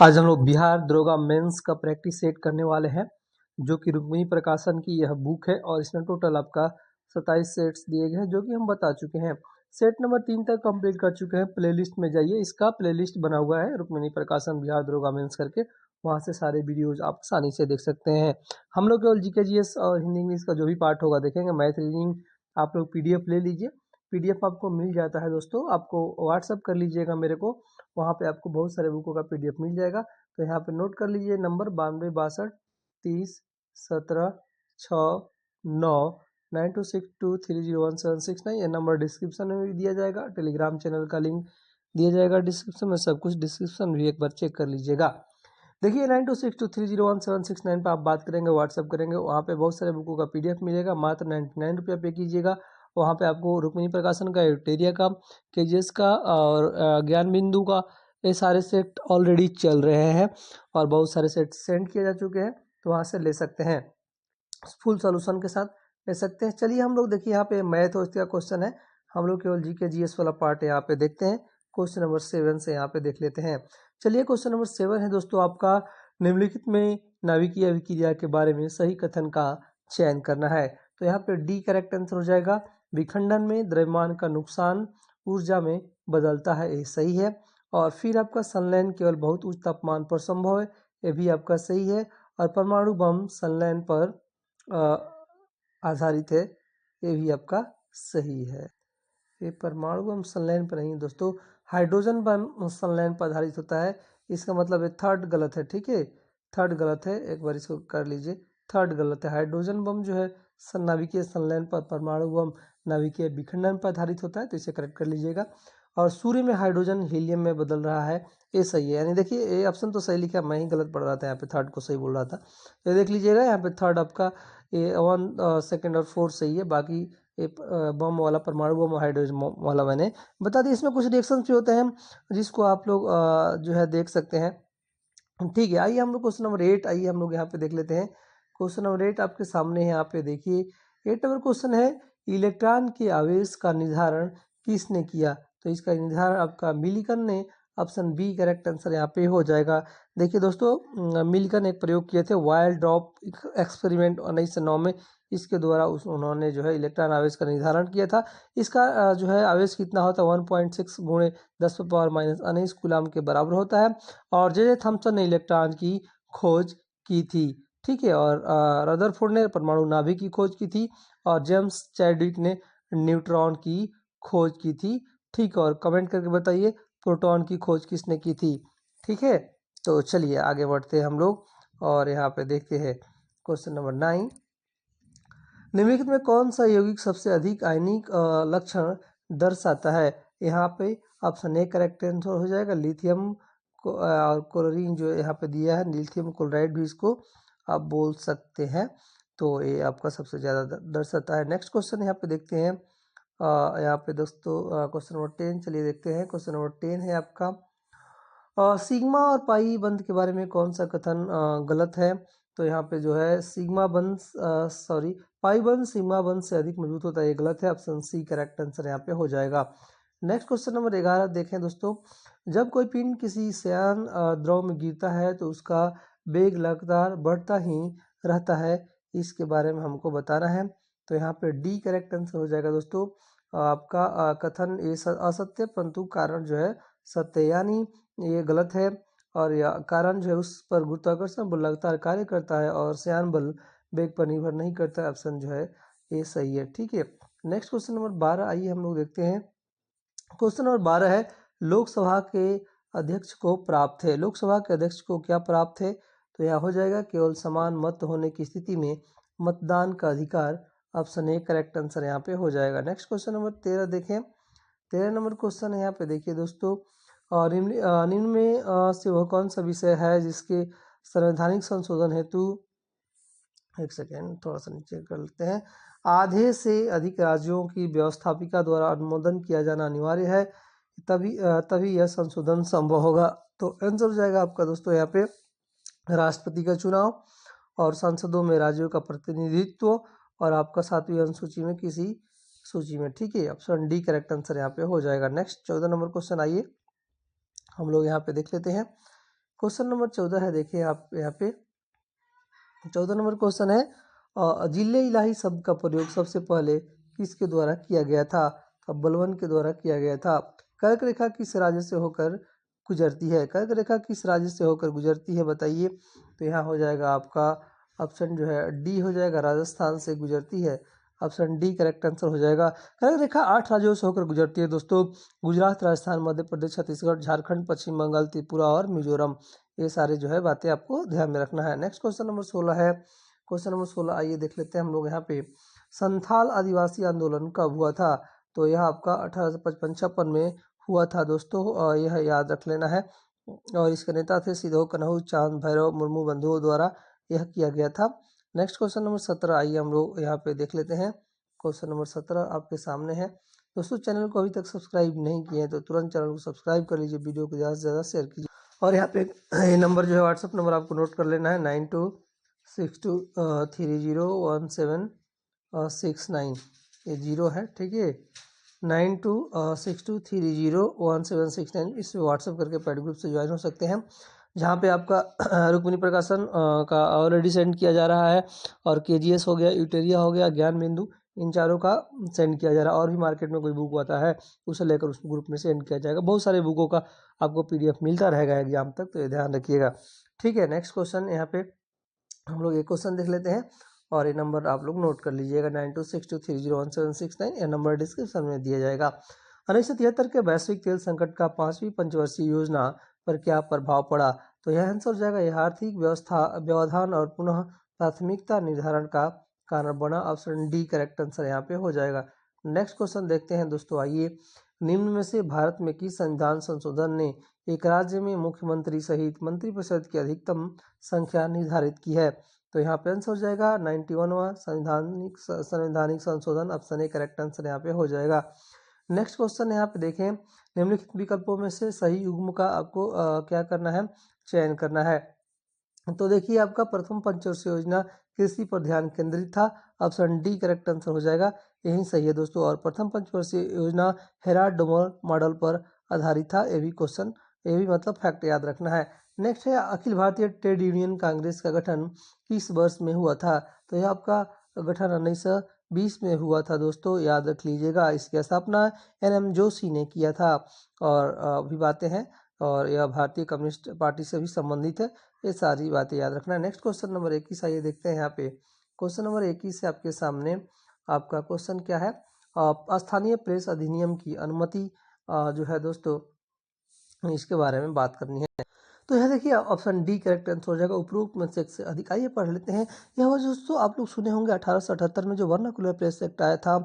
आज हम लोग बिहार दरोगा मेंस का प्रैक्टिस सेट करने वाले हैं, जो कि रुक्मिणी प्रकाशन की यह बुक है और इसमें टोटल आपका 27 सेट्स दिए गए हैं, जो कि हम बता चुके हैं। सेट नंबर 3 तक कंप्लीट कर चुके हैं। प्लेलिस्ट में जाइए, इसका प्लेलिस्ट बना हुआ है रुक्मिणी प्रकाशन बिहार दरोगा मेंस करके, वहाँ से सारे वीडियोज आप आसानी से देख सकते हैं। हम लोग केवल जीके जीएस और हिंदी इंग्लिश का जो भी पार्ट होगा देखेंगे। मैथ रीजनिंग आप लोग पीडीएफ ले लीजिए, पीडीएफ आपको मिल जाता है दोस्तों, आपको व्हाट्सअप कर लीजिएगा मेरे को, वहाँ पे आपको बहुत सारे बुकों का पीडीएफ मिल जाएगा। तो यहाँ पे नोट कर लीजिए नंबर 92 62 30 17 9 ये नंबर डिस्क्रिप्शन में भी दिया जाएगा। टेलीग्राम चैनल का लिंक दिया जाएगा डिस्क्रिप्शन में, सब कुछ डिस्क्रिप्शन भी एक बार चेक कर लीजिएगा। देखिए 9262301769 पर आप बात करेंगे, व्हाट्सअप करेंगे, वहाँ पे बहुत सारे बुकों का पीडीएफ मिलेगा। मात्र 99 रुपया पे कीजिएगा। वहाँ पे आपको रुक्मिणी प्रकाशन का, एडिटोरिया का, केजीएस का और ज्ञान बिंदु का ये सारे सेट ऑलरेडी चल रहे हैं और बहुत सारे सेट सेंड किए जा चुके हैं, तो वहाँ से ले सकते हैं, फुल सोल्यूशन के साथ ले सकते हैं। चलिए हम लोग देखिए यहाँ पे मैथ और इसका क्वेश्चन है, हम लोग केवल जीके जीएस वाला पार्ट यहाँ पे देखते हैं। क्वेश्चन नंबर 7 से यहाँ पे देख लेते हैं। चलिए क्वेश्चन नंबर 7 है दोस्तों आपका, निम्नलिखित में नाभिकीय अभिक्रिया के बारे में सही कथन का चयन करना है। तो यहाँ पे डी करेक्ट आंसर हो जाएगा। विखंडन में द्रव्यमान का नुकसान ऊर्जा में बदलता है, ये सही है। और फिर आपका संलयन केवल बहुत उच्च तापमान पर संभव है, ये भी आपका सही है। और परमाणु बम संलयन पर आधारित है, ये भी आपका सही है। ये परमाणु बम संलयन पर नहीं दोस्तों, हाइड्रोजन बम संलयन पर आधारित होता है। इसका मतलब ये थर्ड गलत है, ठीक है, थर्ड गलत है, एक बार इसको कर लीजिए, थर्ड गलत है। हाइड्रोजन बम जो है नाभिकीय संलयन पर, परमाणु बम नाभिकीय विखंडन पर आधारित होता है, तो इसे करेक्ट कर लीजिएगा। और सूर्य में हाइड्रोजन हीलियम में बदल रहा है, ये सही है। यानी देखिए ये ऑप्शन तो सही लिखा, मैं ही गलत पढ़ रहा था, यहाँ पे थर्ड को सही बोल रहा था। तो देख लीजिएगा यहाँ पे थर्ड आपका ये 1 सेकेंड और 4 सही है, बाकी ये बम वाला, परमाणु बम हाइड्रोजन बम वाला मैंने बता दिया। इसमें कुछ रिएक्शंस भी होते हैं जिसको आप लोग जो है देख सकते हैं, ठीक है। आइए हम लोग क्वेश्चन नंबर 8, आइए हम लोग यहाँ पे देख लेते हैं। क्वेश्चन नंबर 8 आपके सामने है, यहाँ पे देखिए 8 नंबर क्वेश्चन है, इलेक्ट्रॉन के आवेश का निर्धारण किसने किया। तो इसका निर्धारण आपका मिल्कन ने, ऑप्शन बी करेक्ट आंसर यहाँ पे हो जाएगा। देखिए दोस्तों, मिल्कन एक प्रयोग किए थे, वाइल्ड ड्रॉप एक्सपेरिमेंट 1909 में, इसके द्वारा उन्होंने जो है इलेक्ट्रॉन आवेश का निर्धारण किया था। इसका जो है आवेश कितना होता है, 1.6 गुणे 10⁻⁻19 कूलम के बराबर होता है। और जे थॉमसन ने इलेक्ट्रॉन की खोज की थी, ठीक है। और रदरफोर्ड ने परमाणु नाभिक की खोज की थी, और जेम्स चैडविक ने न्यूट्रॉन की खोज की थी, ठीक है। और कमेंट करके बताइए प्रोटॉन की खोज किसने की थी, ठीक है। तो चलिए आगे बढ़ते हैं हम लोग, और यहाँ पे देखते हैं क्वेश्चन नंबर 9, निम्नलिखित में कौन सा यौगिक सबसे अधिक आयनिक लक्षण दर्शाता है। यहाँ पे ऑप्शन ए करेक्ट आंसर हो जाएगा, लिथियम और क्लोरीन जो यहाँ पे दिया है, लिथियम क्लोराइड भी इसको आप बोल सकते हैं, तो ये आपका सबसे ज़्यादा दर्शाता है। नेक्स्ट क्वेश्चन यहाँ पे देखते हैं, यहाँ पे दोस्तों क्वेश्चन नंबर 10, चलिए देखते हैं। क्वेश्चन नंबर 10 है आपका, सिग्मा और पाई बंध के बारे में कौन सा कथन गलत है। तो यहाँ पे जो है सिग्मा बंध, सॉरी, पाई बंध सिग्मा बंध से अधिक मजबूत होता है, ये गलत है। ऑप्शन सी करेक्ट आंसर यहाँ पे हो जाएगा। नेक्स्ट क्वेश्चन नंबर 11 देखें दोस्तों, जब कोई पिंड किसी श्यान द्रव में गिरता है तो उसका वेग लगातार बढ़ता ही रहता है, इसके बारे में हमको बताना है। तो यहाँ पे डी करेक्ट आंसर हो जाएगा दोस्तों। आपका कथन ये असत्य, परंतु कारण जो है सत्य, यानी ये गलत है। और यह कारण जो है उस पर गुरुत्वाकर्षण बल लगातार कार्य करता है और श्यान बल वेग पर निर्भर नहीं करता है, ऑप्शन जो है ये सही है, ठीक है। नेक्स्ट क्वेश्चन नंबर 12, आइए हम लोग देखते हैं। क्वेश्चन नंबर 12 है, लोकसभा के अध्यक्ष को प्राप्त है, लोकसभा के अध्यक्ष को क्या प्राप्त है। तो यह हो जाएगा केवल समान मत होने की स्थिति में मतदान का अधिकार, ऑप्शन ए करेक्ट आंसर यहाँ पे हो जाएगा। नेक्स्ट क्वेश्चन नंबर 13 देखें, 13 नंबर क्वेश्चन है यहाँ पे देखिए दोस्तों, और निम्न में से वह कौन सा विषय है जिसके संवैधानिक संशोधन हेतु, एक सेकेंड थोड़ा सा नीचे कर लेते हैं, आधे से अधिक राज्यों की व्यवस्थापिका द्वारा अनुमोदन किया जाना अनिवार्य है, तभी यह संशोधन संभव होगा। तो आंसर हो जाएगा आपका दोस्तों यहाँ पे राष्ट्रपति का चुनाव और संसदों में राज्यों का प्रतिनिधित्व, और आपका 7वीं अनुसूची में किसी सूची में, ठीक है। ऑप्शन डी करेक्ट आंसर यहाँ पे हो जाएगा। नेक्स्ट 14 नंबर क्वेश्चन, आइए हम लोग यहाँ पे देख लेते हैं। क्वेश्चन नंबर 14 है, देखिए आप यहाँ पे 14 नंबर क्वेश्चन है, जिले इलाही शब्द का प्रयोग सबसे पहले किसके द्वारा किया गया था? तो बलवन के द्वारा किया गया था। कर्क रेखा किस राज्य से होकर गुजरती है? कर्क रेखा किस राज्य से होकर गुजरती है बताइए। तो यहाँ हो जाएगा आपका ऑप्शन जो है डी हो जाएगा, राजस्थान से गुजरती है। ऑप्शन डी करेक्ट आंसर हो जाएगा। कर्क रेखा 8 राज्यों से होकर गुजरती है दोस्तों। गुजरात, राजस्थान, मध्य प्रदेश, छत्तीसगढ़, झारखंड, पश्चिम बंगाल, त्रिपुरा और मिजोरम। ये सारे जो है बातें आपको ध्यान में रखना है। नेक्स्ट क्वेश्चन नंबर 16 है। क्वेश्चन नंबर 16 आइए देख लेते हैं हम लोग यहाँ पे। संथाल आदिवासी आंदोलन कब हुआ था? तो यह आपका 1855 में हुआ था दोस्तों, यह याद रख लेना है। और इसके नेता थे सिधो कन्हू, चांद भैरव मुर्मू बंधुओं द्वारा यह किया गया था। नेक्स्ट क्वेश्चन नंबर 17 आइए हम लोग यहाँ पे देख लेते हैं। क्वेश्चन नंबर 17 आपके सामने है दोस्तों। चैनल को अभी तक सब्सक्राइब नहीं किए हैं तो तुरंत चैनल को सब्सक्राइब कर लीजिए, वीडियो को ज़्यादा से ज़्यादा शेयर कीजिए। और यहाँ पे ये नंबर जो है व्हाट्सअप नंबर आपको नोट कर लेना है, 9262301769। ये 0 है, ठीक है, 9262301769। इस व्हाट्सअप करके पेड ग्रुप से ज्वाइन हो सकते हैं, जहाँ पे आपका रुक्मिणी प्रकाशन का ऑलरेडी सेंड किया जा रहा है, और केजीएस हो गया, यूटेरिया हो गया, ज्ञान बिंदु, इन चारों का सेंड किया जा रहा है। और भी मार्केट में कोई बुक आता है उसे लेकर उस ग्रुप में सेंड किया जाएगा। बहुत सारे बुकों का आपको पीडीएफ मिलता रहेगा एग्जाम तक, तो ये ध्यान रखिएगा, ठीक है। नेक्स्ट क्वेश्चन यहाँ पे हम लोग एक क्वेश्चन देख लेते हैं, और ये नंबर आप लोग नोट कर लीजिएगा, 9262301769। यह नंबर डिस्क्रिप्शन में दिया जाएगा। 1973 के वैश्विक तेल संकट का 5वीं पंचवर्षीय योजना पर क्या प्रभाव पड़ा? तो यह आंसर हो जाएगा, यह आर्थिक व्यवस्था व्यवधान और पुनः प्राथमिकता निर्धारण का कारण बना। ऑप्शन डी करेक्ट आंसर यहाँ पे हो जाएगा। नेक्स्ट क्वेश्चन देखते हैं दोस्तों, आइए। निम्न में से भारत में किस संविधान संशोधन ने एक राज्य में मुख्यमंत्री सहित मंत्रिपरिषद की अधिकतम संख्या निर्धारित की है? तो यहाँ पे आंसर हो जाएगा 91वां संवैधानिक संशोधन। ऑप्शन ए करेक्ट आंसर यहाँ पे हो जाएगा। नेक्स्ट क्वेश्चन यहाँ पे देखें, निम्नलिखित विकल्पों में से सही युग्म का आपको क्या करना है, चयन करना है। तो देखिए आपका प्रथम पंचवर्षीय योजना कृषि पर ध्यान केंद्रित था। ऑप्शन डी करेक्ट आंसर हो जाएगा, यही सही है दोस्तों। और प्रथम पंचवर्षीय योजना हेराल्ड डोमर मॉडल पर आधारित था। ये भी क्वेश्चन, ये भी मतलब फैक्ट याद रखना है। नेक्स्ट है, अखिल भारतीय ट्रेड यूनियन कांग्रेस का गठन किस वर्ष में हुआ था? तो यह आपका गठन 1920 में हुआ था दोस्तों, याद रख लीजिएगा। इसकी स्थापना NM जोशी ने किया था। और भी बातें हैं, और यह भारतीय कम्युनिस्ट पार्टी से भी संबंधित है। ये सारी बातें याद रखना है। नेक्स्ट क्वेश्चन नंबर 21 आइए देखते हैं यहाँ पे। क्वेश्चन नंबर 21 से आपके सामने आपका क्वेश्चन क्या है, स्थानीय प्रेस अधिनियम की अनुमति जो है दोस्तों, इसके बारे में बात करनी है। तो यह देखिए ऑप्शन डी करेक्ट आंसर हो जाएगा, उपरोक्त में से एक से अधिक। आइए पढ़ लेते हैं। यह वो दोस्तों आप लोग सुने होंगे 1878 में जो वर्नाकुलर प्रेस एक्ट आया था,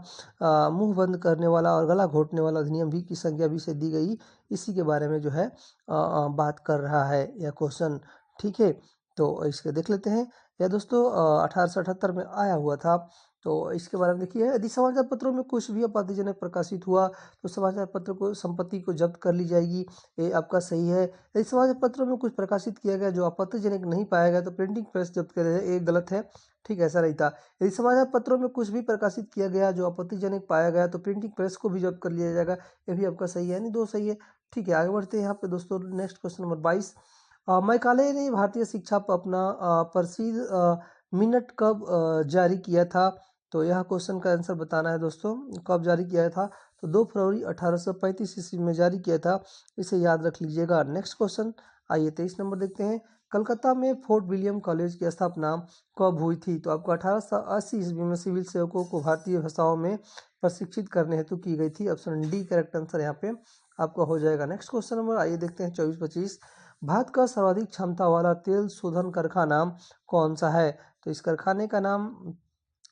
मुंह बंद करने वाला और गला घोटने वाला अधिनियम भी की संज्ञा भी से दी गई, इसी के बारे में जो है बात कर रहा है यह क्वेश्चन, ठीक है। तो इसके देख लेते हैं। यह दोस्तों 1878 में आया हुआ था। तो इसके बारे में देखिए, यदि समाचार पत्रों में कुछ भी आपत्तिजनक प्रकाशित हुआ तो समाचार पत्र को संपत्ति को जब्त कर ली जाएगी। ये आपका सही है। यदि समाचार पत्रों में कुछ प्रकाशित किया गया जो आपत्तिजनक नहीं पाया गया तो प्रिंटिंग प्रेस जब्त कर जाए, ये गलत है, ठीक है, ऐसा नहीं था। यदि समाचार पत्रों में कुछ भी प्रकाशित किया गया जो आपत्तिजनक पाया गया तो प्रिंटिंग प्रेस को भी जब्त कर लिया जाएगा, ये भी आपका सही है, नहीं दो सही है, ठीक है। आगे बढ़ते हैं यहाँ पे दोस्तों। नेक्स्ट क्वेश्चन नंबर 22, मैकाले ने भारतीय शिक्षा पर अपना प्रसिद्ध मिनट कब जारी किया था? तो यह क्वेश्चन का आंसर बताना है दोस्तों, कब जारी किया था? तो 2 फरवरी 1835 ईस्वी में जारी किया था, इसे याद रख लीजिएगा। नेक्स्ट क्वेश्चन आइए 23 नंबर देखते हैं। कलकत्ता में फोर्ट विलियम कॉलेज की स्थापना कब हुई थी? तो आपको 1880 ईस्वी में सिविल सेवकों को भारतीय भाषाओं में प्रशिक्षित करने हेतु की गई थी। ऑप्शन डी करेक्ट आंसर यहाँ पे आपका हो जाएगा। नेक्स्ट क्वेश्चन नंबर आइए देखते हैं 24-25, भारत का सर्वाधिक क्षमता वाला तेल शोधन कारखाना कौन सा है? तो इस कारखाने का नाम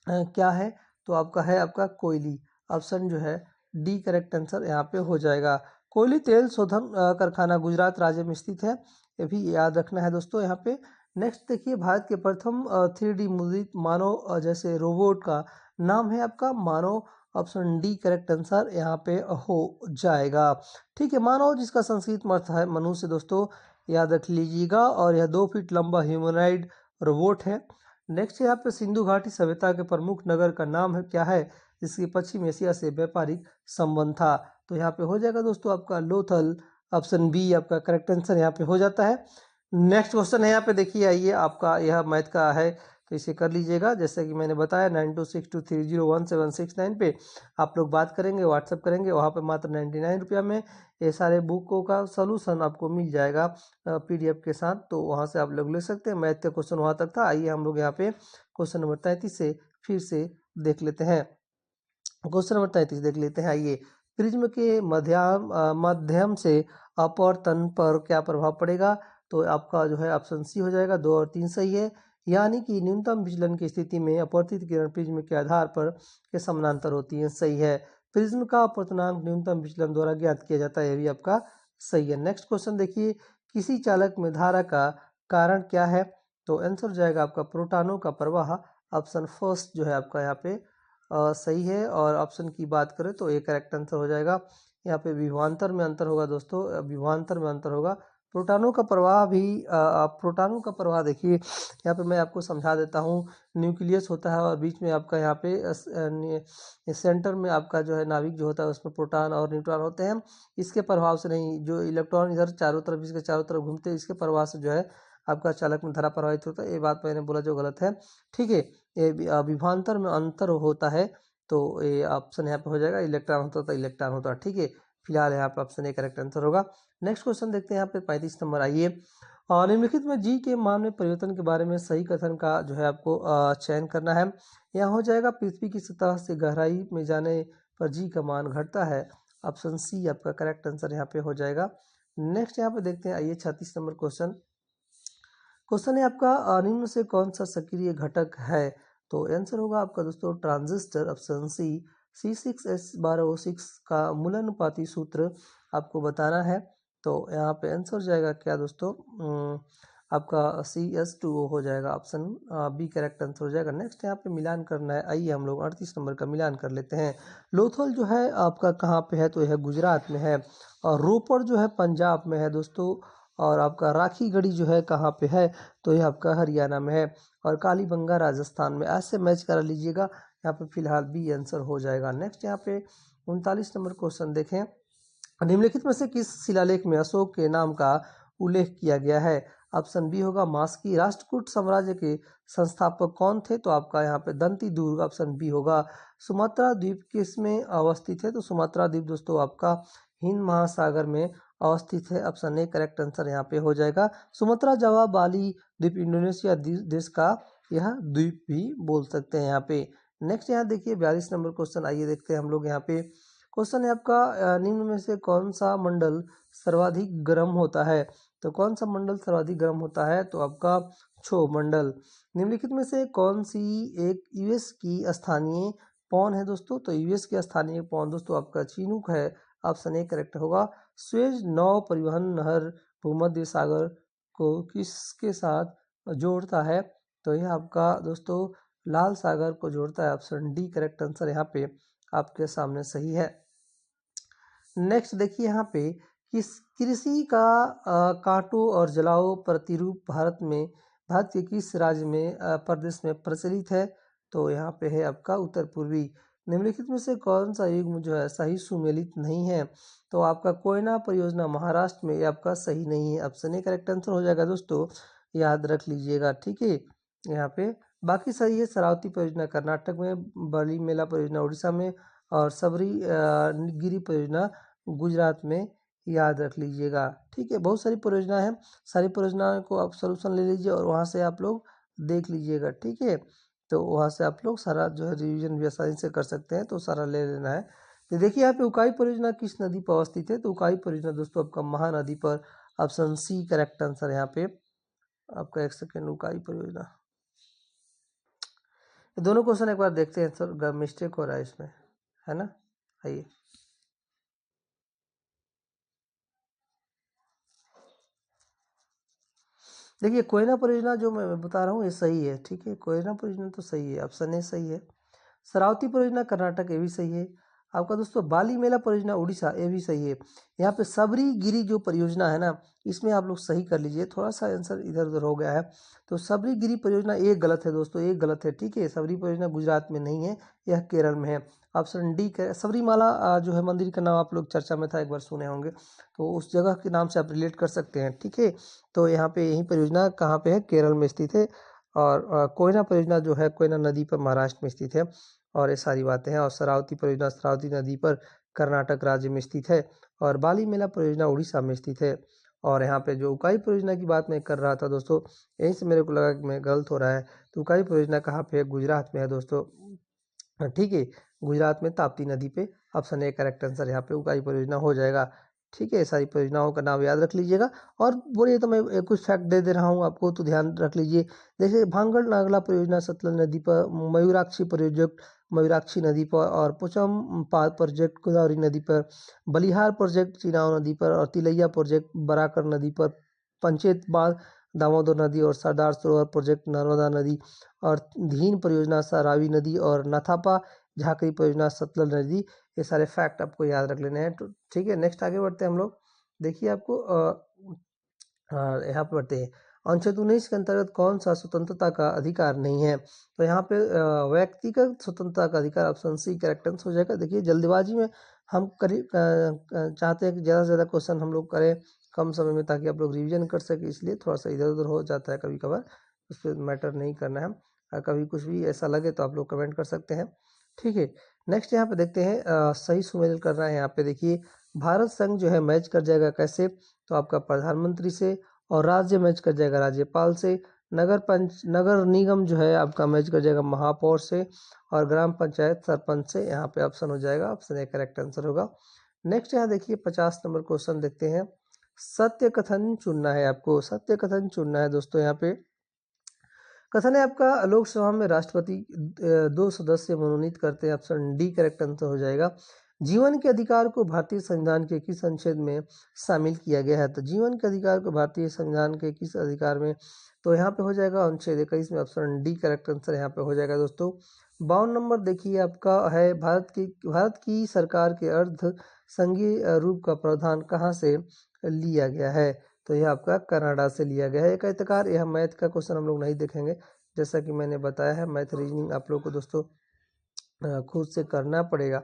क्या है? तो आपका है आपका कोयली। ऑप्शन जो है डी करेक्ट आंसर यहाँ पे हो जाएगा। कोयली तेल शोधन कारखाना गुजरात राज्य में स्थित है, ये भी याद रखना है दोस्तों यहाँ पे। नेक्स्ट देखिए, भारत के प्रथम 3D मुद्रित मानव जैसे रोबोट का नाम है आपका मानव। ऑप्शन डी करेक्ट आंसर यहाँ पे हो जाएगा, ठीक है। मानव जिसका संस्कृत में अर्थ है मनुष्य दोस्तों, याद रख लीजिएगा। और यह 2 फीट लंबा ह्यूमनॉइड रोबोट है। नेक्स्ट यहाँ पे सिंधु घाटी सभ्यता के प्रमुख नगर का नाम है क्या है, जिसकी पश्चिम एशिया से व्यापारिक संबंध था? तो यहाँ पे हो जाएगा दोस्तों आपका लोथल। ऑप्शन बी आपका करेक्ट आंसर यहाँ पे हो जाता है। नेक्स्ट क्वेश्चन है यहाँ पे देखिए, आइए आपका यह मैथ का है तो इसे कर लीजिएगा। जैसे कि मैंने बताया 9262301769 पे आप लोग बात करेंगे, व्हाट्सअप करेंगे, वहाँ पे मात्र 99 रुपया में ये सारे बुकों का सलूशन आपको मिल जाएगा PDF के साथ। तो वहाँ से आप लोग ले सकते हैं। मैथ का क्वेश्चन वहाँ तक था। आइए हम लोग यहाँ पे क्वेश्चन नंबर 33 से फिर से देख लेते हैं। क्वेश्चन नंबर 33 देख लेते हैं। आइए, प्रिज्म के माध्यम से अपवर्तन पर क्या प्रभाव पड़ेगा? तो आपका जो है ऑप्शन सी हो जाएगा, 2 और 3 सही है। यानी कि न्यूनतम विचलन की स्थिति में अपवर्तित किरण प्रिज्म के आधार पर के समानांतर होती है, सही है। प्रिज्म का अपवर्तनांक न्यूनतम विचलन द्वारा ज्ञात किया जाता है, यह भी आपका सही है। नेक्स्ट क्वेश्चन देखिए, किसी चालक में धारा का कारण क्या है? तो आंसर हो जाएगा आपका प्रोटॉनों का प्रवाह। ऑप्शन फर्स्ट जो है आपका यहाँ पे सही है। और ऑप्शन की बात करें तो ये करेक्ट आंसर हो जाएगा। यहाँ पे विभवांतर में अंतर होगा दोस्तों, विभवांतर में अंतर होगा। प्रोटॉनों का प्रवाह भी प्रोटॉनों का प्रवाह देखिए, यहाँ पे मैं आपको समझा देता हूँ। न्यूक्लियस होता है और बीच में आपका यहाँ पे सेंटर में आपका जो है नाभिक जो होता है उसमें प्रोटॉन और न्यूट्रॉन होते हैं। इसके प्रभाव से नहीं, जो इलेक्ट्रॉन इधर चारों तरफ, इसके चारों तरफ घूमते हैं, इसके प्रभाव से जो है आपका चालक में धारा प्रवाहित होता है। ये बात मैंने बोला जो गलत है, ठीक है। ये विभवांतर में अंतर होता है, तो ये ऑप्शन यहाँ पे हो जाएगा, इलेक्ट्रॉन होता है तो इलेक्ट्रॉन होता है, ठीक है। फिलहाल यहाँ पे ऑप्शन ए करेक्ट आंसर होगा। नेक्स्ट क्वेश्चन देखते हैं यहाँ पे 35 नंबर। आइए, निम्नलिखित में जी के मान में परिवर्तन के बारे में सही कथन का जो है आपको चयन करना है। यहाँ हो जाएगा, पृथ्वी की सतह से गहराई में जाने पर जी का मान घटता है। ऑप्शन सी आपका करेक्ट आंसर यहाँ पे हो जाएगा। नेक्स्ट यहाँ पे देखते हैं। आइए 36 नंबर क्वेश्चन। क्वेश्चन है आपका, निम्न से कौन सा सक्रिय घटक है? तो आंसर होगा आपका दोस्तों ट्रांजिस्टर। Option C. C6H12O6 का मूलानुपाती सूत्र आपको बताना है। तो यहाँ पे आंसर हो जाएगा क्या दोस्तों, आपका CS2O हो जाएगा। ऑप्शन बी करेक्ट आंसर हो जाएगा। नेक्स्ट यहाँ पे मिलान करना है। आइए हम लोग 38 नंबर का मिलान कर लेते हैं। लोथल जो है आपका कहाँ पे है? तो यह गुजरात में है। और रोपड़ जो है पंजाब में है दोस्तों। और आपका राखी गढ़ी जो है कहाँ पे है? तो यह आपका हरियाणा में है। और कालीबंगा राजस्थान में। ऐसे मैच करा लीजिएगा। यहाँ पे फिलहाल बी आंसर हो जाएगा। नेक्स्ट यहाँ पे 39 नंबर क्वेश्चन देखें। निम्नलिखित में से किस शिलालेख में अशोक के नाम का उल्लेख किया गया है? ऑप्शन बी होगा मास्की। राष्ट्रकूट साम्राज्य के संस्थापक कौन थे? तो आपका यहाँ पे दंती दुर्ग। ऑप्शन बी होगा। सुमात्रा द्वीप किस में अवस्थित है? तो सुमात्रा द्वीप दोस्तों आपका हिंद महासागर में अवस्थित है। ऑप्शन ए करेक्ट आंसर यहाँ पे हो जाएगा। सुमात्रा, जावा, बाली द्वीप इंडोनेशिया देश का यह द्वीप भी बोल सकते हैं यहाँ पे। नेक्स्ट यहाँ देखिए 42 नंबर क्वेश्चन। आइए देखते हैं हम लोग यहाँ पे। क्वेश्चन है आपका, निम्न में से कौन सा मंडल सर्वाधिक गर्म होता है? तो कौन सा मंडल सर्वाधिक गर्म होता है? तो आपका क्षोभ मंडल। निम्नलिखित में से कौन सी एक यूएस की स्थानीय पौन है दोस्तों? तो यूएस की स्थानीय पौन दोस्तों आपका चिनूक है। ऑप्शन ए करेक्ट होगा। स्वेज नौ परिवहन नहर भूमध्य सागर को किसके साथ जोड़ता है? तो यह आपका दोस्तों लाल सागर को जोड़ता है। ऑप्शन डी करेक्ट आंसर यहाँ पे आपके सामने सही है। नेक्स्ट देखिए यहाँ पे, किस कृषि का काटो और जलाओ प्रतिरूप भारत के किस राज्य में प्रदेश में प्रचलित है? तो यहाँ पे है आपका उत्तर पूर्वी। निम्नलिखित में से कौन सा युग्म जो है सही सुमेलित नहीं है? तो आपका कोयना परियोजना महाराष्ट्र में, ये आपका सही नहीं है। ऑप्शन ए करेक्ट आंसर हो जाएगा दोस्तों, याद रख लीजिएगा, ठीक है। यहाँ पे बाकी सही है। शरावती परियोजना कर्नाटक में, बली मेला परियोजना उड़ीसा में, और सबरी गिरी परियोजना गुजरात में, याद रख लीजिएगा, ठीक है। बहुत सारी परियोजना है, सारी परियोजनाओं को आप सोल्यूशन ले लीजिए और वहाँ से आप लोग देख लीजिएगा, ठीक है। तो वहाँ से आप लोग सारा जो है रिवीजन भी आसानी से कर सकते हैं, तो सारा ले लेना है। तो देखिए यहाँ पे उकाई परियोजना किस नदी पर अवस्थित है? तो उकाई परियोजना दोस्तों आपका महानदी पर। ऑप्शन सी करेक्ट आंसर यहाँ पे आपका। एक सेकेंड, उकाई परियोजना, दोनों क्वेश्चन एक बार देखते हैं सर, मिस्टेक हो रहा है इसमें, है ना। आइए देखिए, कोयना परियोजना जो मैं बता रहा हूँ ये सही है, ठीक है। कोयना परियोजना तो सही है, ऑप्शन ए सही है। शरावती परियोजना कर्नाटक, ये भी सही है। आपका दोस्तों बाली मेला परियोजना उड़ीसा, ये भी सही है। यहाँ पे सबरी गिरी जो परियोजना है ना, इसमें आप लोग सही कर लीजिए, थोड़ा सा आंसर इधर उधर हो गया है। तो सबरी गिरी परियोजना एक गलत है दोस्तों, एक गलत है, ठीक है। सबरी परियोजना गुजरात में नहीं है, यह केरल में है। ऑप्शन डी सबरीमाला जो है मंदिर का नाम आप लोग चर्चा में था, एक बार सुने होंगे, तो उस जगह के नाम से आप रिलेट कर सकते हैं। ठीक है, तो यहाँ पे यही परियोजना कहाँ पे है, केरल में स्थित है। और कोयना परियोजना जो है कोयना नदी पर महाराष्ट्र में स्थित है, और ये सारी बातें हैं। और शरावती परियोजना शरावती नदी पर कर्नाटक राज्य में स्थित है। और बाली मेला परियोजना उड़ीसा में स्थित है। और यहाँ पे जो उकाई परियोजना की बात मैं कर रहा था दोस्तों, यहीं से मेरे को लगा कि मैं गलत हो रहा है। तो उकाई परियोजना कहाँ पे है, गुजरात में है दोस्तों। ठीक है, गुजरात में ताप्ती नदी पे। ऑप्शन ए करेक्ट आंसर यहाँ पे उकाई परियोजना हो जाएगा। ठीक है, सारी परियोजनाओं का नाम याद रख लीजिएगा। और बोलिए तो मैं कुछ फैक्ट दे रहा हूँ आपको, तो ध्यान रख लीजिए। जैसे भांगड़ नागला परियोजना सतलज नदी पर, मयूराक्षी प्रोजेक्ट मयूराक्षी नदी पर, और पुचम प्रोजेक्ट गोदावरी नदी पर, बलिहार प्रोजेक्ट चिनाव नदी पर, और तिलैया प्रोजेक्ट बराकर नदी पर, पंचेत बांध दामोदर नदी, और सरदार सरोवर प्रोजेक्ट नर्मदा नदी, और धीन परियोजना रावी नदी, और नथापा झाकरी परियोजना सतलज नदी। ये सारे फैक्ट आपको याद रख लेने हैं। तो ठीक है, नेक्स्ट आगे बढ़ते हैं हम लोग। देखिए आपको यहाँ पे बढ़ते हैं। अनुच्छेद 19 के अंतर्गत कौन सा स्वतंत्रता का अधिकार नहीं है, तो यहाँ पे व्यक्तिगत स्वतंत्रता का अधिकार, ऑप्शन सी करेक्ट आंसर हो जाएगा। देखिए जल्दबाजी में हम चाहते हैं कि ज़्यादा से ज़्यादा क्वेश्चन हम लोग करें कम समय में, ताकि आप लोग रिवीजन कर सके, इसलिए थोड़ा सा इधर उधर हो जाता है कभी कभार, उस पर मैटर नहीं करना है। कभी कुछ भी ऐसा लगे तो आप लोग कमेंट कर सकते हैं। ठीक है, नेक्स्ट यहाँ पे देखते हैं, सही सुमेल करना है। यहाँ पे देखिए भारत संघ जो है मैच कर जाएगा कैसे, तो आपका प्रधानमंत्री से, और राज्य मैच कर जाएगा राज्यपाल से, नगर निगम जो है आपका मैच कर जाएगा महापौर से, और ग्राम पंचायत सरपंच से। यहाँ पे ऑप्शन हो जाएगा, ऑप्शन ए करेक्ट आंसर होगा। नेक्स्ट यहाँ देखिए 50 नंबर क्वेश्चन देखते हैं। सत्य कथन चुनना है आपको, सत्य कथन चुनना है दोस्तों। यहाँ पे कथन है आपका, लोकसभा में राष्ट्रपति 2 सदस्य मनोनीत करते हैं। ऑप्शन डी करेक्ट आंसर हो जाएगा। जीवन के अधिकार को भारतीय संविधान के किस अनुच्छेद में शामिल किया गया है, तो जीवन के अधिकार को भारतीय संविधान के किस अधिकार में, तो यहाँ पे हो जाएगा अनुच्छेद 21 में। ऑप्शन डी करेक्ट आंसर यहाँ पे हो जाएगा दोस्तों। 52 नंबर देखिए आपका है, भारत की सरकार के अर्ध संघीय रूप का प्रावधान कहाँ से लिया गया है, तो यह आपका कनाडा से लिया गया है। एक एतकार, यह मैथ का क्वेश्चन हम लोग नहीं देखेंगे, जैसा कि मैंने बताया है मैथ रीजनिंग आप लोग को दोस्तों खुद से करना पड़ेगा।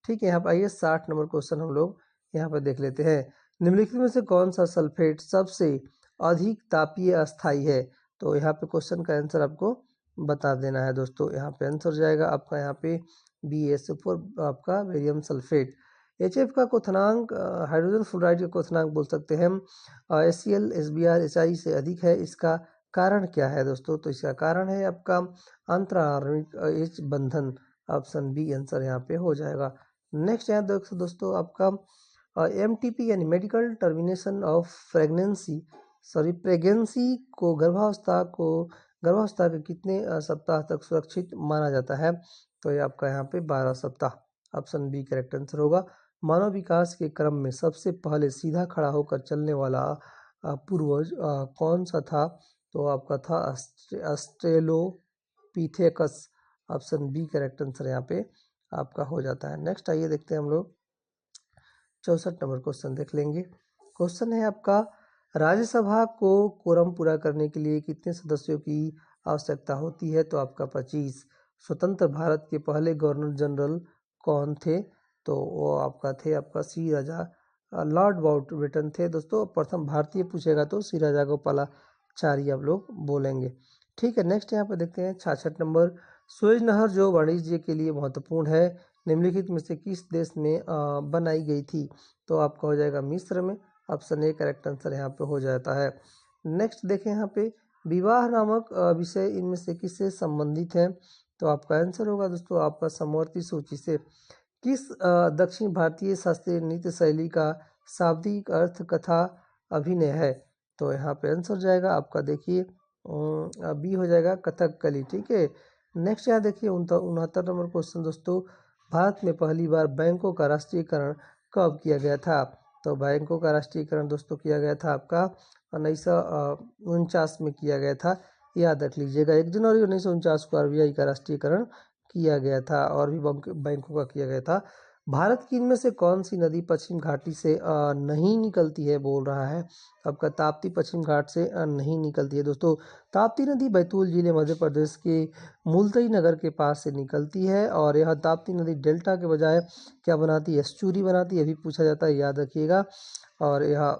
ठीक है, यहाँ पर आइए 60 नंबर क्वेश्चन हम लोग यहाँ पर देख लेते हैं। निम्नलिखित में से कौन सा सल्फेट सबसे अधिक तापीय अस्थाई है, तो यहाँ पे क्वेश्चन का आंसर आपको बता देना है दोस्तों। यहाँ पे आंसर जाएगा आपका यहाँ पे BaSO4 आपका बेरियम सल्फेट। HF का क्वथनांक हाइड्रोजन फ्लोराइड का क्वथनांक बोल सकते हैं हम HCl SBr HI से अधिक है। इसका कारण क्या है दोस्तों, तो इसका कारण है आपका अंतराणविक H बंधन। ऑप्शन बी आंसर यहाँ पे हो जाएगा। नेक्स्ट यहाँ दोस्तों आपका MTP यानी मेडिकल टर्मिनेशन ऑफ प्रेगनेंसी को गर्भावस्था के कितने सप्ताह तक सुरक्षित माना जाता है, तो ये आपका यहाँ पे 12 सप्ताह। ऑप्शन बी करेक्ट आंसर होगा। मानव विकास के क्रम में सबसे पहले सीधा खड़ा होकर चलने वाला पूर्वज कौन सा था, तो आपका था Australopithecus. Option B correct answer यहाँ पे आपका हो जाता है। नेक्स्ट आइए देखते हैं हम लोग 64 नंबर क्वेश्चन देख लेंगे। क्वेश्चन है आपका, राज्यसभा को कोरम पूरा करने के लिए कितने सदस्यों की आवश्यकता होती है, तो आपका 25। स्वतंत्र भारत के पहले गवर्नर जनरल कौन थे, तो वो आपका थे आपका सी राजा लॉर्ड माउंटबेटन थे दोस्तों। प्रथम भारतीय पूछेगा तो सी राजा गोपालाचारी आप लोग बोलेंगे। ठीक है, नेक्स्ट यहाँ पे देखते हैं 66 नंबर। सुएज नहर जो वाणिज्य के लिए महत्वपूर्ण है, निम्नलिखित में से किस देश में बनाई गई थी, तो आपका हो जाएगा मिस्र में। ऑप्शन ए करेक्ट आंसर यहाँ पे हो जाता है। नेक्स्ट देखें यहाँ पे, विवाह नामक विषय इनमें से किससे संबंधित है, तो आपका आंसर होगा दोस्तों आपका समवर्ती सूची से। किस दक्षिण भारतीय शास्त्रीय नृत्य शैली का शाब्दिक अर्थ कथा अभिनय है, तो यहाँ पे आंसर जाएगा आपका देखिए बी हो जाएगा कथकली। ठीक है, नेक्स्ट यहाँ देखिए 69 नंबर क्वेश्चन दोस्तों। भारत में पहली बार बैंकों का राष्ट्रीयकरण कब किया गया था, तो बैंकों का राष्ट्रीयकरण दोस्तों किया गया था आपका 1949 में किया गया था। याद रख लीजिएगा 1 जनवरी 1949 को RBI का राष्ट्रीयकरण किया गया था, और भी बैंकों का किया गया था। भारत की इनमें से कौन सी नदी पश्चिम घाटी से नहीं निकलती है, बोल रहा है। तो आपका ताप्ती पश्चिम घाट से नहीं निकलती है दोस्तों। ताप्ती नदी बैतूल जिले मध्य प्रदेश के मुल्ताई नगर के पास से निकलती है और यह ताप्ती नदी डेल्टा के बजाय क्या बनाती है, एस्चुरी बनाती है, अभी पूछा जाता है, याद रखिएगा। और यह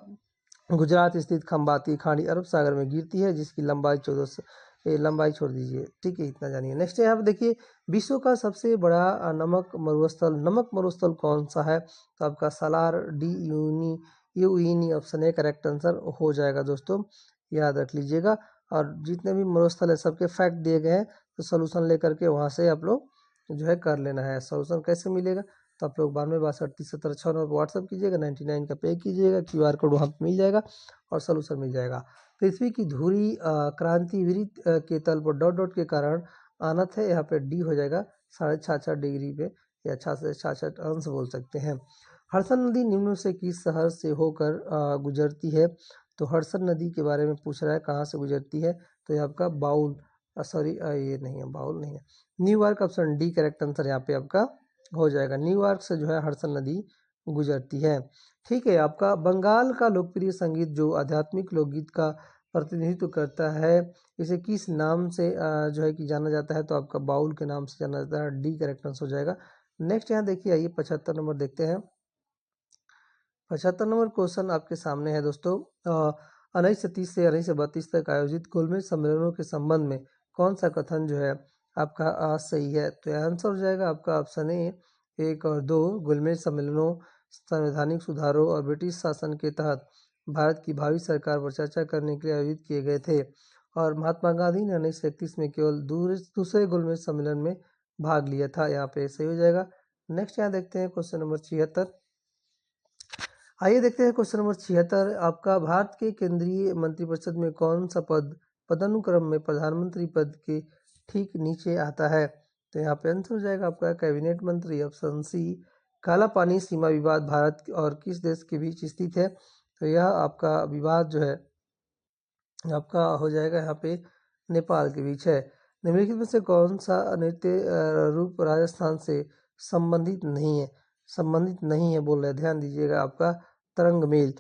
गुजरात स्थित खंबाती खाड़ी अरब सागर में गिरती है, जिसकी लंबाई 1400, लंबाई छोड़ दीजिए, ठीक है, इतना जानिए। नेक्स्ट यहाँ पे देखिए, विश्व का सबसे बड़ा नमक मरुस्थल कौन सा है। तो आपका सालार डी यूनी ऑप्शन है करेक्ट आंसर हो जाएगा दोस्तों, याद रख लीजिएगा। और जितने भी मरुस्थल है सबके फैक्ट दिए गए हैं, तो सोल्यूशन लेकर के वहाँ से आप लोग जो है कर लेना है। सोल्यूशन कैसे मिलेगा, तो आप लोग 92 62 30 70 6 नंबर पर व्हाट्सअप कीजिएगा, 99 का पे कीजिएगा, QR कोड वहाँ पर मिल जाएगा और सोल्यूशन मिल जाएगा। पृथ्वी की धुरी क्रांति विरित के तल पर डॉट डॉट के कारण आनत है, यहाँ पे डी हो जाएगा 66.5 डिग्री पे, या 66 अंश बोल सकते हैं। हड़सन नदी निम्न से किस शहर से होकर गुजरती है। तो हड़सन नदी के बारे में पूछ रहा है, कहाँ से गुजरती है। तो ये आपका बाउल, सॉरी ये नहीं है, बाउल नहीं है, New York, option D correct answer यहाँ पे आपका हो जाएगा। न्यूयॉर्क से जो है हड़सन नदी गुजरती है। ठीक है, आपका बंगाल का लोकप्रिय संगीत जो आध्यात्मिक लोकगीत का प्रतिनिधित्व करता है, इसे किस नाम से जो है कि जाना जाता है। तो आपका बाउल के नाम से जाना जाता है, डी करेक्ट आंसर हो जाएगा। नेक्स्ट यहाँ देखिए, आइए 75 नंबर देखते हैं। 75 नंबर क्वेश्चन आपके सामने है दोस्तों। 1930 से 1932 तक आयोजित गोलमेज सम्मेलनों के संबंध में कौन सा कथन जो है आपका सही है। तो आंसर हो जाएगा आपका ऑप्शन ए 1 और 2। गोलमेज सम्मेलनों संवैधानिक सुधारों और ब्रिटिश शासन के तहत भारत की भावी सरकार पर चर्चा करने के लिए आयोजित किए गए थे, और महात्मा गांधी ने 1931 में केवल दूसरे गोलमेज सम्मेलन में भाग लिया था। यहाँ पे सही हो जाएगा। नेक्स्ट यहाँ देखते हैं क्वेश्चन नंबर 76। आइए देखते हैं क्वेश्चन नंबर 76। आपका भारत के केंद्रीय मंत्रिपरिषद में कौन सा पद पदानुक्रम में प्रधानमंत्री पद के ठीक नीचे आता है। तो यहाँ पे आंसर हो जाएगा आपका कैबिनेट मंत्री, ऑप्शन सी। काला पानी सीमा विवाद भारत और किस देश के बीच स्थित है। तो यह आपका विवाद जो है आपका हो जाएगा यहाँ पे नेपाल के बीच है। निम्नलिखित में से कौन सा नृत्य रूप राजस्थान से संबंधित नहीं है बोल रहे, ध्यान दीजिएगा। आपका तरंग मेल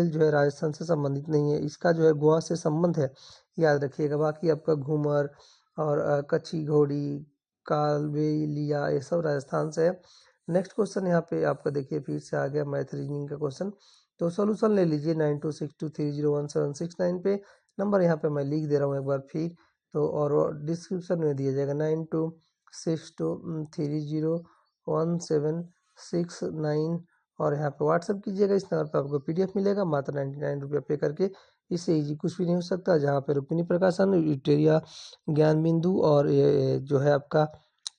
जो है राजस्थान से संबंधित नहीं है, इसका जो है गोवा से संबंध है, याद रखिएगा। बाकी आपका घूमर और कच्ची घोड़ी, कालबेलिया, ये सब राजस्थान से है। नेक्स्ट क्वेश्चन यहाँ पे आपका देखिए फिर से आ गया मैथ रीजनिंग का क्वेश्चन। तो सॉल्यूशन ले लीजिए 9262301769 पे, नंबर यहाँ पे मैं लिख दे रहा हूँ एक बार फिर। तो और डिस्क्रिप्शन में दिया जाएगा 9262301769, और यहाँ पे व्हाट्सअप कीजिएगा। इस नंबर पे आपको PDF मिलेगा मात्र 99 रुपये पे करके। इससे ईजी कुछ भी नहीं हो सकता, जहाँ पे रुक्मिणी प्रकाशन, विक्टोरिया, ज्ञान बिंदु और ये जो है आपका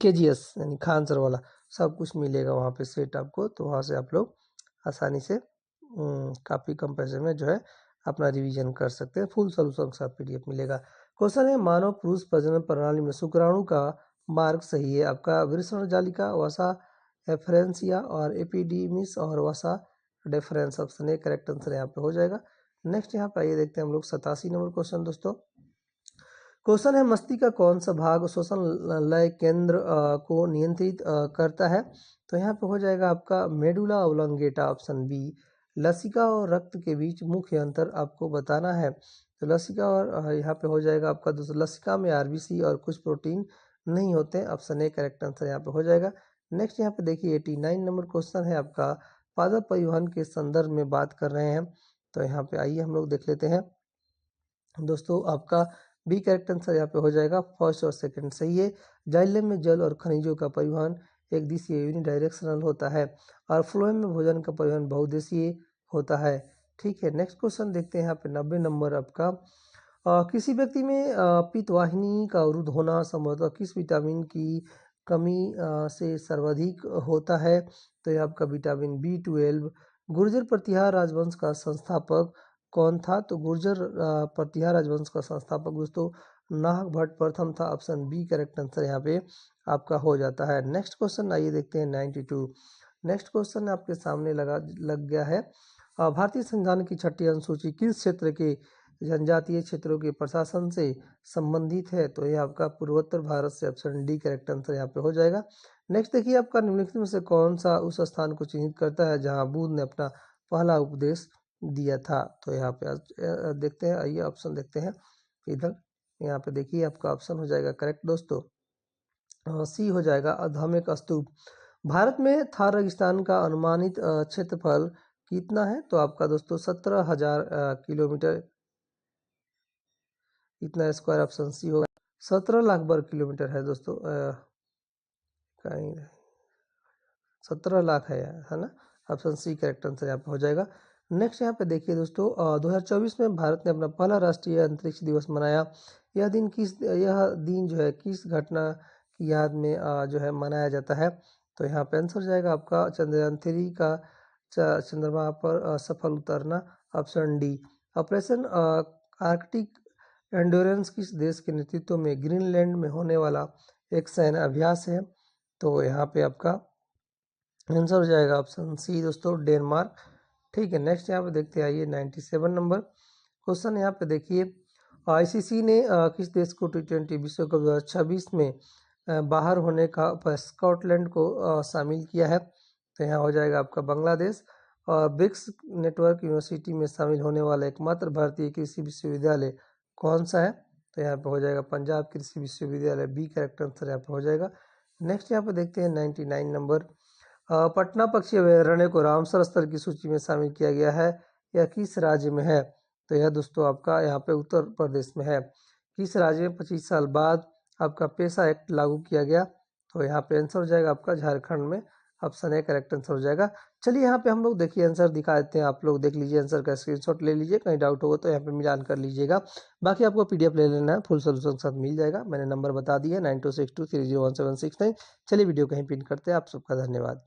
KGS यानी खान सर वाला सब कुछ मिलेगा वहाँ पे सेट आपको। तो वहाँ से आप लोग आसानी से काफ़ी कम पैसे में जो है अपना रिवीजन कर सकते हैं। फुल सोल्यूशन के साथ PDF मिलेगा। क्वेश्चन है, मानव पुरुष प्रजनन प्रणाली में शुक्राणु का मार्ग सही है। आपका वृषण जालिका, वसा एफरेंसिया और एपिडीमिस और वसा deference, option A correct answer यहाँ पे हो जाएगा। नेक्स्ट यहाँ पे आइए देखते हैं हम लोग 87 नंबर क्वेश्चन दोस्तों। क्वेश्चन है, मस्तिष्क का कौन सा भाग श्वसन लय केंद्र को नियंत्रित करता है। तो यहाँ पे हो जाएगा आपका मेडुला ऑब्लोंगेटा, ऑप्शन बी। लसिका और रक्त के बीच मुख्य अंतर आपको बताना है। तो लसिका और यहाँ पे हो जाएगा आपका दोस्तों, लसिका में RBC और कुछ प्रोटीन नहीं होते हैं, ऑप्शन ए करेक्ट आंसर यहाँ पे हो जाएगा। नेक्स्ट यहाँ पे देखिए 89 नंबर क्वेश्चन है आपका, पादप परिवहन के संदर्भ में बात कर रहे हैं। तो यहाँ पे आइए हम लोग देख लेते हैं दोस्तों। आपका बी करेक्ट आंसर यहाँ पे हो जाएगा, फर्स्ट और सेकंड सही है। जाइलम में जल और खनिजों का परिवहन एक दिशीय यूनिडायरेक्शनल होता है, और फ्लोएम में भोजन का परिवहन बहुदिशीय होता है। ठीक है, नेक्स्ट क्वेश्चन देखते हैं यहाँ पे 90 नंबर आपका। किसी व्यक्ति में पित्तवाहिनी का अवरुद्ध होना संभवतः किस विटामिन की कमी से सर्वाधिक होता है। तो ये आपका विटामिन B12। गुर्जर प्रतिहार राजवंश का संस्थापक कौन था। तो गुर्जर प्रतिहार राजवंश का संस्थापक दोस्तों नाहक भट्ट प्रथम था, ऑप्शन बी करेक्ट आंसर यहाँ पे आपका हो जाता है। नेक्स्ट क्वेश्चन आइए देखते हैं 92। नेक्स्ट क्वेश्चन आपके सामने लग गया है। भारतीय संविधान की 6ठी अनुसूची किस क्षेत्र के जनजातीय क्षेत्रों के प्रशासन से संबंधित है, तो ये आपका पूर्वोत्तर भारत से ऑप्शन डी करेक्ट आंसर यहाँ पे हो जाएगा। नेक्स्ट देखिए आपका निम्नलिखित में से कौन सा उस स्थान को चिन्हित करता है जहाँ बुद्ध ने अपना पहला उपदेश दिया था। तो यहाँ पे देखते हैं, आइए ऑप्शन देखते हैं इधर। यहाँ पे देखिए आपका ऑप्शन हो जाएगा करेक्ट दोस्तों, सी हो जाएगा अधमिक स्तूप। भारत में थार रेगिस्तान का अनुमानित क्षेत्रफल कितना है, तो आपका दोस्तों 17,000 किलोमीटर, इतना स्क्वायर ऑप्शन सी होगा। 17 लाख वर्ग किलोमीटर है दोस्तों, कहीं 17 लाख है ना, ऑप्शन सी करेक्ट आंसर यहाँ पे हो जाएगा। नेक्स्ट यहाँ पे देखिए दोस्तों, 2024 में भारत ने अपना पहला राष्ट्रीय अंतरिक्ष दिवस मनाया। यह दिन जो है किस घटना की याद में जो है मनाया जाता है, तो यहाँ पे आंसर हो जाएगा आपका चंद्रयान 3 का चंद्रमा पर सफल उतरना, option D. Operation Arctic endurance किस देश के नेतृत्व में ग्रीनलैंड में होने वाला एक सैन्य अभ्यास है, तो यहाँ पे आपका आंसर हो जाएगा ऑप्शन सी दोस्तों, डेनमार्क। ठीक है, नेक्स्ट यहाँ पे देखते हैं, आइए 97 नंबर क्वेश्चन यहाँ पे देखिए, आईसीसी ने किस देश को T20 विश्व कप 2026 में बाहर होने का स्कॉटलैंड को शामिल किया है, तो यहाँ हो जाएगा आपका बांग्लादेश। और ब्रिक्स नेटवर्क यूनिवर्सिटी में शामिल होने वाला एकमात्र भारतीय कृषि विश्वविद्यालय कौन सा है, तो यहाँ पे हो जाएगा पंजाब कृषि विश्वविद्यालय, बी करेक्ट आंसर यहाँ पे हो जाएगा। नेक्स्ट यहाँ पे देखते हैं 99 नंबर, पटना पक्षी अभयारण्य को रामसर स्थल की सूची में शामिल किया गया है, यह किस राज्य में है, तो यह दोस्तों आपका यहाँ पे उत्तर प्रदेश में है। किस राज्य में 25 साल बाद आपका पेशा एक्ट लागू किया गया, तो यहाँ पे आंसर हो जाएगा आपका झारखंड में, ऑप्शन ए करेक्ट आंसर हो जाएगा। चलिए यहाँ पे हम लोग देखिए आंसर दिखा देते हैं, आप लोग देख लीजिए आंसर का स्क्रीनशॉट ले लीजिए, कहीं डाउट होगा तो यहाँ पे मिलान कर लीजिएगा। बाकी आपको PDF ले लेना है, फुल सोल्यूशन के साथ मिल जाएगा। मैंने नंबर बता दिया 9262301769। चलिए वीडियो कहीं पिन करते हैं, आप सबका धन्यवाद।